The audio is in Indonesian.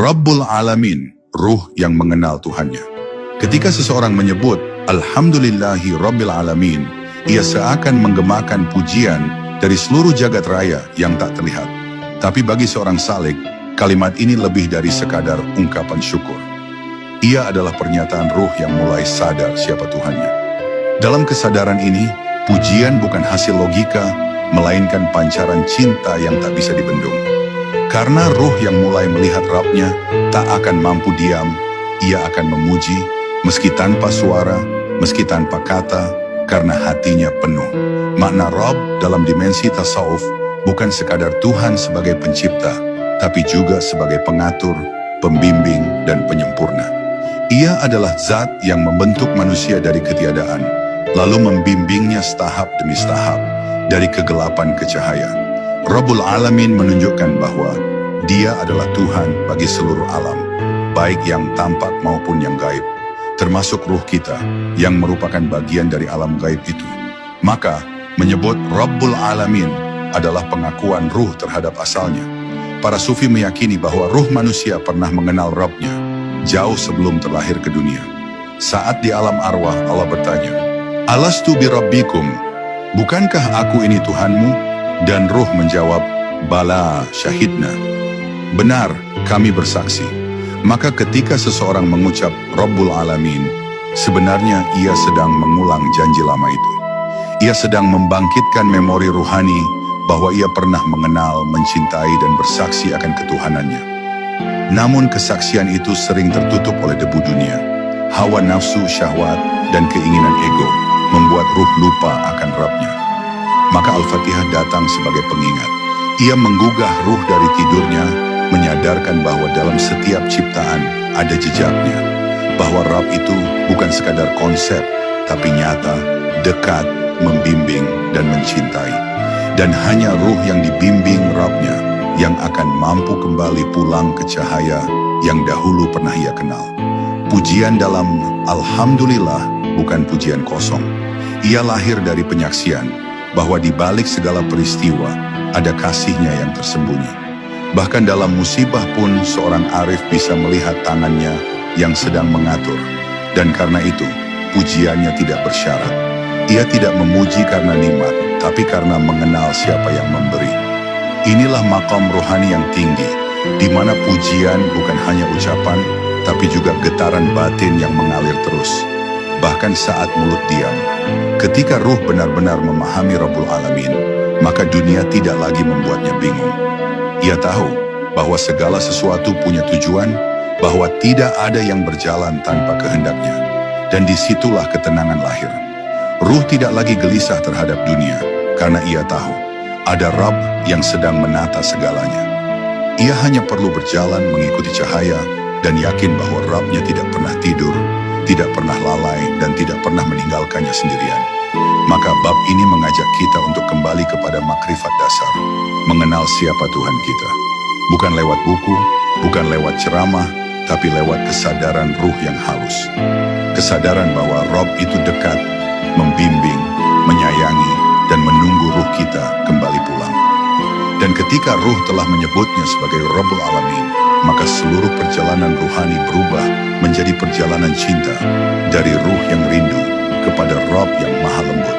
Rabbul Alamin, ruh yang mengenal Tuhannya. Ketika seseorang menyebut Alhamdulillahi Rabbil Alamin, ia seakan menggemakan pujian dari seluruh jagat raya yang tak terlihat. Tapi bagi seorang salik, kalimat ini lebih dari sekadar ungkapan syukur. Ia adalah pernyataan ruh yang mulai sadar siapa Tuhannya. Dalam kesadaran ini, pujian bukan hasil logika, melainkan pancaran cinta yang tak bisa dibendung. Karena ruh yang mulai melihat Rabb-nya tak akan mampu diam, ia akan memuji, meski tanpa suara, meski tanpa kata, karena hatinya penuh. Makna Rabb dalam dimensi tasawuf bukan sekadar Tuhan sebagai pencipta, tapi juga sebagai pengatur, pembimbing, dan penyempurna. Ia adalah zat yang membentuk manusia dari ketiadaan, lalu membimbingnya setahap demi setahap, dari kegelapan ke cahaya. Rabbul Alamin menunjukkan bahwa Dia adalah Tuhan bagi seluruh alam, baik yang tampak maupun yang gaib, termasuk ruh kita yang merupakan bagian dari alam gaib itu. Maka, menyebut Rabbul Alamin adalah pengakuan ruh terhadap asalnya. Para sufi meyakini bahwa ruh manusia pernah mengenal Rabb-nya jauh sebelum terlahir ke dunia. Saat di alam arwah, Allah bertanya, "Alastu bi rabbikum? Bukankah aku ini Tuhanmu?" Dan ruh menjawab, "Bala, syahidna." Benar, kami bersaksi. Maka ketika seseorang mengucap Rabbul Alamin, sebenarnya ia sedang mengulang janji lama itu. Ia sedang membangkitkan memori ruhani bahwa ia pernah mengenal, mencintai, dan bersaksi akan ketuhanannya. Namun kesaksian itu sering tertutup oleh debu dunia. Hawa nafsu, syahwat, dan keinginan ego membuat ruh lupa akan Rabb-nya. Maka Al-Fatihah datang sebagai pengingat. Ia menggugah ruh dari tidurnya, menyadarkan bahwa dalam setiap ciptaan ada jejaknya. Bahwa Rabb itu bukan sekadar konsep, tapi nyata, dekat, membimbing, dan mencintai. Dan hanya ruh yang dibimbing Rabb-nya yang akan mampu kembali pulang ke cahaya yang dahulu pernah ia kenal. Pujian dalam Alhamdulillah bukan pujian kosong. Ia lahir dari penyaksian bahwa di balik segala peristiwa ada kasihnya yang tersembunyi. Bahkan dalam musibah pun seorang arif bisa melihat tangannya yang sedang mengatur. Dan karena itu, pujiannya tidak bersyarat. Ia tidak memuji karena nikmat, tapi karena mengenal siapa yang memberi. Inilah maqam rohani yang tinggi, di mana pujian bukan hanya ucapan, tapi juga getaran batin yang mengalir terus. Bahkan saat mulut diam, ketika ruh benar-benar memahami Rabbul Alamin, maka dunia tidak lagi membuatnya bingung. Ia tahu bahwa segala sesuatu punya tujuan, bahwa tidak ada yang berjalan tanpa kehendaknya. Dan disitulah ketenangan lahir. Ruh tidak lagi gelisah terhadap dunia, karena ia tahu ada Rabb yang sedang menata segalanya. Ia hanya perlu berjalan mengikuti cahaya dan yakin bahwa Rabb-nya tidak pernah tidur, tidak pernah lalai, dan tidak pernah meninggalkannya sendirian. Maka bab ini mengajak kita untuk kembali kepada makrifat dasar, mengenal siapa Tuhan kita. Bukan lewat buku, bukan lewat ceramah, tapi lewat kesadaran ruh yang halus. Kesadaran bahwa Rabb itu dekat, membimbing, menyayangi, dan menunggu ruh kita kembali pulang. Dan ketika ruh telah menyebutnya sebagai Rabbul Alamin, maka seluruh perjalanan ruhani berubah menjadi perjalanan cinta dari ruh yang rindu kepada Rabb yang maha lembut.